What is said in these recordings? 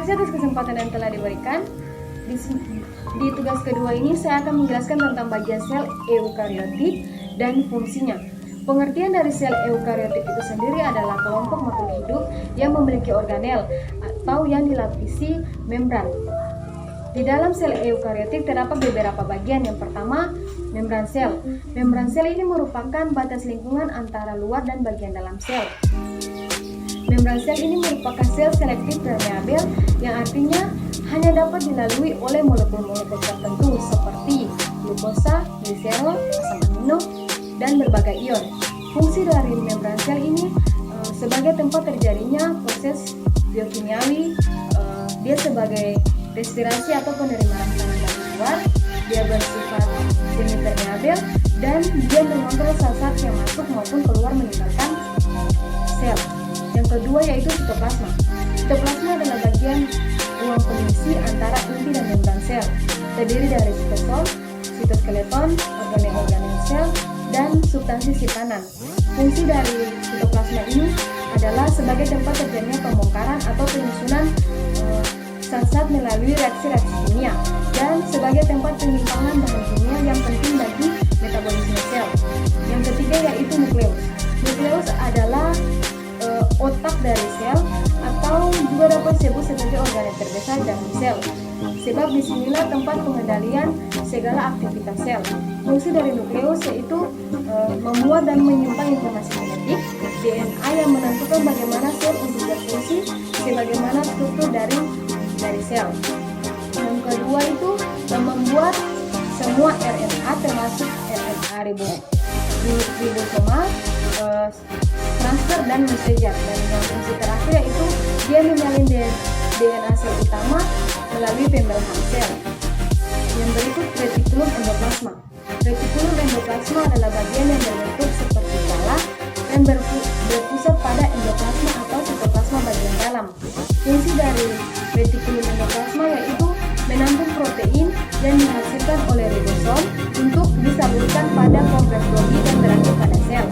kasih atas kesempatan yang telah diberikan. Di tugas kedua ini saya akan menjelaskan tentang bagian sel eukariotik dan fungsinya. Pengertian dari sel eukariotik itu sendiri adalah kelompok makhluk hidup yang memiliki organel atau yang dilapisi membran. Di dalam sel eukariotik terdapat beberapa bagian. Yang pertama, membran sel. Membran sel ini merupakan batas lingkungan antara luar dan bagian dalam sel. Membran sel ini merupakan sel selektif permeabel yang artinya hanya dapat dilalui oleh molekul-molekul tertentu seperti glukosa, gliserol, asam amino, dan berbagai ion. Fungsi dari membran sel ini sebagai tempat terjadinya proses biokimiawi, dia sebagai respirasi atau penerimaan rangsangan dari luar, dia bersifat semi-permeabel, dan dia mengontrol zat-zat yang masuk maupun keluar meninggalkan sel. Yang kedua yaitu sitoplasma. Sitoplasma adalah bagian ruang pengisi antara inti dan membran sel, terdiri dari sitosom, sitoskeleton, organel-organel sel, dan substansi simpanan. Fungsi dari sitoplasma ini adalah sebagai tempat terjadinya pembongkaran atau penyusunan zat-zat melalui reaksi-reaksi kimia, dan sebagai tempat penyimpangan bahan kimia yang penting bagi metabolisme sel. Yang ketiga yaitu nukleus. Nukleus adalah otak dari sel, atau juga dapat disebut sebagai organel terbesar dalam sel, sebab disinilah tempat pengendalian segala aktivitas sel. Fungsi dari nukleus yaitu membuat dan menyimpan informasi genetik DNA yang menentukan bagaimana sel untuk berfungsi, sebagaimana struktur dari sel. Yang kedua itu membuat semua RNA termasuk RNA ribosomal, transfer dan messenger. Dan yang fungsi terakhir yaitu dia menyalin DNA sel utama melalui pembelahan sel. Yang berikut retikulum endoplasma. Retikulum endoplasma adalah bagian yang berbentuk seperti kala dan berpusat pada endoplasma atau sitoplasma bagian dalam. Fungsi dari retikulum endoplasma yaitu menampung protein yang dihasilkan oleh ribosom untuk disalurkan pada kompleks Golgi dan berakhir pada sel.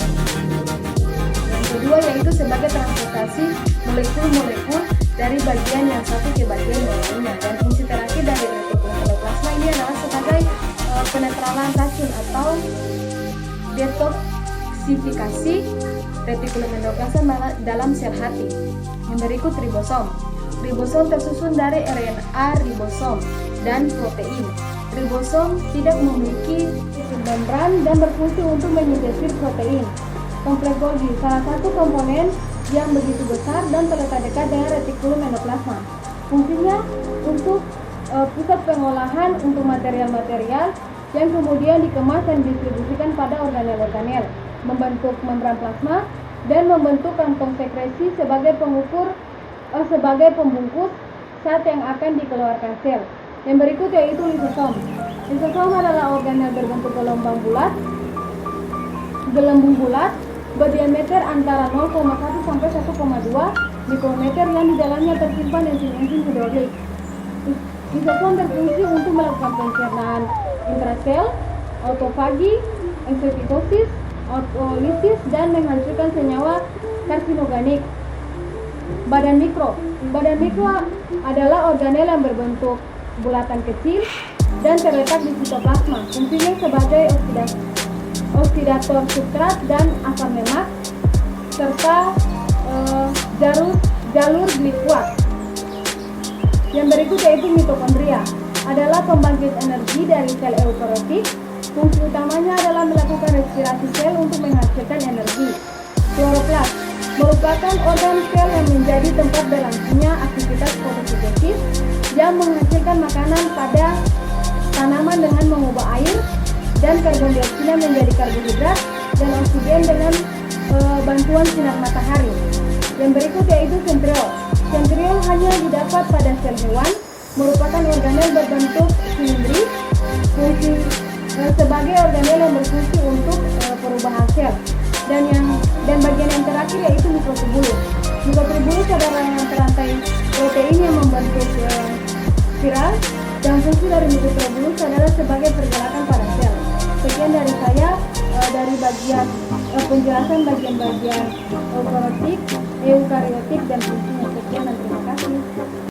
Yang kedua yaitu sebagai transportasi molekul-molekul dari bagian yang satu ke bagian yang lainnya. Dan fungsi terakhir dari retikulum endoplasma ini adalah sebagai penetralan racun atau detoksifikasi retikulum endoplasma dalam sel hati. Yang berikut ribosom. Ribosom tersusun dari RNA ribosom dan protein. Ribosom tidak memiliki membran dan berfungsi untuk menyintesis protein. Kompleks Golgi salah satu komponen yang begitu besar dan terletak dekat dengan retikulum endoplasma. Fungsinya untuk pusat pengolahan untuk material-material yang kemudian dikemas dan didistribusikan pada organel-organel, membentuk membran plasma dan membentuk kantong sekresi sebagai pembungkus zat yang akan dikeluarkan sel. Yang berikut yaitu lisosom. Lisosom adalah organel berbentuk gelembung bulat berdiameter antara 0,1 sampai 1,2 mikrometer yang di dalamnya tersimpan enzim-enzim hidrolik. Lisosom berfungsi untuk melakukan pencernaan intrasel, autofagi, eksositosis, autolisis, dan menghancurkan senyawa karsinogenik. Badan mikro adalah organel yang berbentuk bulatan kecil dan terletak di sitoplasma. Fungsinya sebagai oksidator substrat dan asam lemak serta jalur glikoat. Yang berikut yaitu mitokondria, adalah pembangkit energi dari sel eukariotik. Fungsi utamanya adalah melakukan respirasi sel untuk menghasilkan energi. Kloroplas merupakan organ sel yang menjadi tempat berlangsungnya aktivitas fotosintesis yang menghasilkan makanan pada tanaman dengan mengubah air dan karbon dioksida menjadi karbohidrat dan oksigen dengan bantuan sinar matahari. Yang berikut yaitu sentriol. Sentriol hanya didapat pada sel hewan, merupakan organel berbentuk silindris, fungsi sebagai organel yang berfungsi untuk perubahan sel. Dan bagian yang terakhir yaitu mikrotubulus. Mikrotubulus adalah rantai protein yang membentuk spiral, dan fungsi dari mikrotubulus adalah sebagai pergerakan pada sel. Sekian dari saya dari bagian penjelasan bagian eukariotik dan fungsinya.